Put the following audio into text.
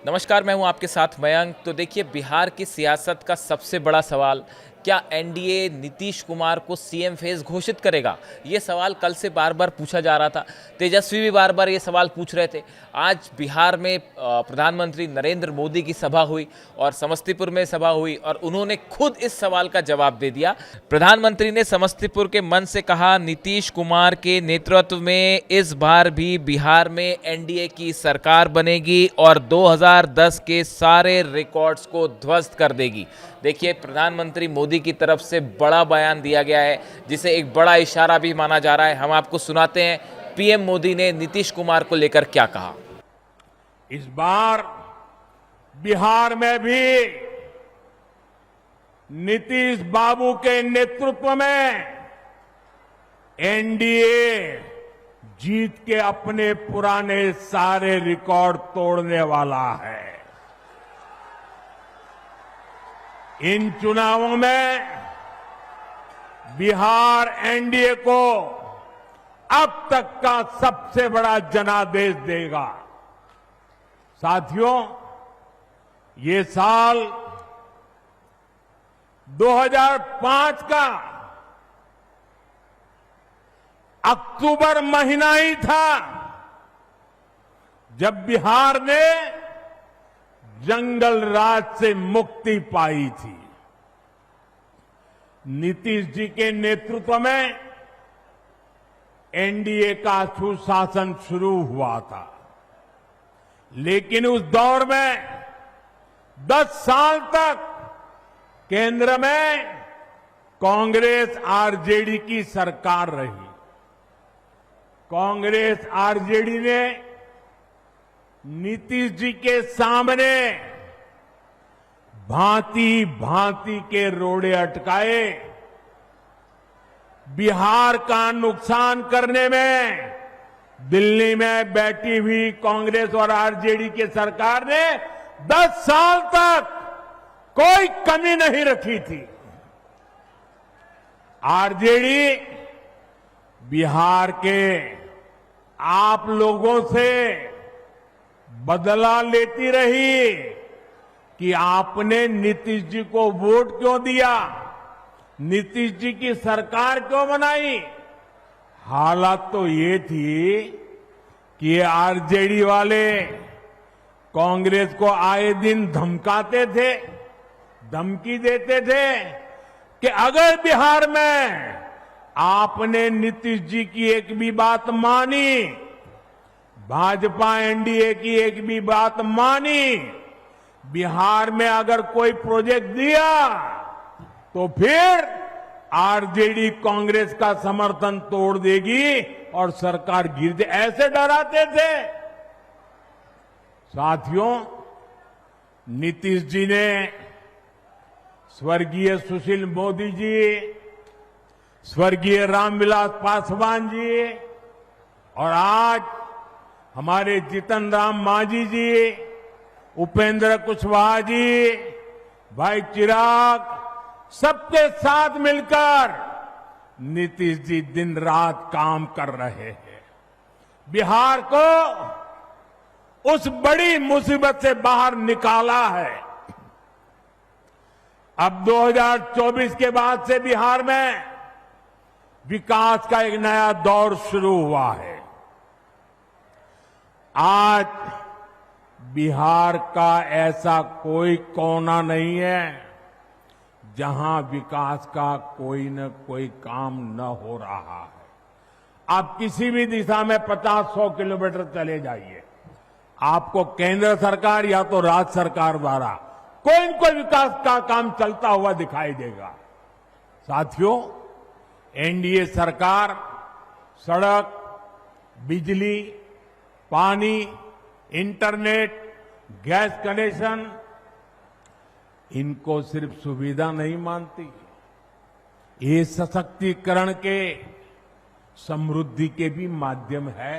नमस्कार, मैं हूं आपके साथ मयंक। तो देखिए, बिहार की सियासत का सबसे बड़ा सवाल, क्या एनडीए नीतीश कुमार को सीएम फेस घोषित करेगा? ये सवाल कल से बार बार पूछा जा रहा था। तेजस्वी भी बार बार ये सवाल पूछ रहे थे। आज बिहार में प्रधानमंत्री नरेंद्र मोदी की सभा हुई और समस्तीपुर में सभा हुई और उन्होंने खुद इस सवाल का जवाब दे दिया। प्रधानमंत्री ने समस्तीपुर के मंच से कहा, नीतीश कुमार के नेतृत्व में इस बार भी बिहार में एनडीए की सरकार बनेगी और 2010 के सारे रिकॉर्ड्स को ध्वस्त कर देगी। देखिए, प्रधानमंत्री मोदी की तरफ से बड़ा बयान दिया गया है, जिसे एक बड़ा इशारा भी माना जा रहा है। हम आपको सुनाते हैं पीएम मोदी ने नीतीश कुमार को लेकर क्या कहा। इस बार बिहार में भी नीतीश बाबू के नेतृत्व में एनडीए जीत के अपने पुराने सारे रिकॉर्ड तोड़ने वाला है। इन चुनावों में बिहार एनडीए को अब तक का सबसे बड़ा जनादेश देगा। साथियों, ये साल 2005 का अक्टूबर महीना ही था जब बिहार ने जंगल राज से मुक्ति पाई थी। नीतीश जी के नेतृत्व में एनडीए का सुशासन शुरू हुआ था, लेकिन उस दौर में 10 साल तक केंद्र में कांग्रेस आरजेडी की सरकार रही। कांग्रेस आरजेडी ने नीतीश जी के सामने भांति भांति के रोड़े अटकाए। बिहार का नुकसान करने में दिल्ली में बैठी हुई कांग्रेस और आरजेडी की सरकार ने 10 साल तक कोई कमी नहीं रखी थी। आरजेडी बिहार के आप लोगों से बदला लेती रही कि आपने नीतीश जी को वोट क्यों दिया, नीतीश जी की सरकार क्यों बनाई। हालत तो ये थी कि ये आरजेडी वाले कांग्रेस को आए दिन धमकाते थे, धमकी देते थे कि अगर बिहार में आपने नीतीश जी की एक भी बात मानी, भाजपा एनडीए की एक भी बात मानी, बिहार में अगर कोई प्रोजेक्ट दिया तो फिर आरजेडी कांग्रेस का समर्थन तोड़ देगी और सरकार गिर जाए, ऐसे डराते थे। साथियों, नीतीश जी ने स्वर्गीय सुशील मोदी जी, स्वर्गीय रामविलास पासवान जी और आज हमारे जीतन राम मांझी जी, उपेंद्र कुशवाहा जी, भाई चिराग, सबके साथ मिलकर नीतीश जी दिन रात काम कर रहे हैं। बिहार को उस बड़ी मुसीबत से बाहर निकाला है। अब 2024 के बाद से बिहार में विकास का एक नया दौर शुरू हुआ है। आज बिहार का ऐसा कोई कोना नहीं है जहां विकास का कोई न कोई काम न हो रहा है। आप किसी भी दिशा में 50-100 किलोमीटर चले जाइए, आपको केंद्र सरकार या तो राज्य सरकार द्वारा कोई न कोई विकास का काम चलता हुआ दिखाई देगा। साथियों, एनडीए सरकार सड़क, बिजली, पानी, इंटरनेट, गैस कनेक्शन, इनको सिर्फ सुविधा नहीं मानती, ये सशक्तिकरण के, समृद्धि के भी माध्यम है।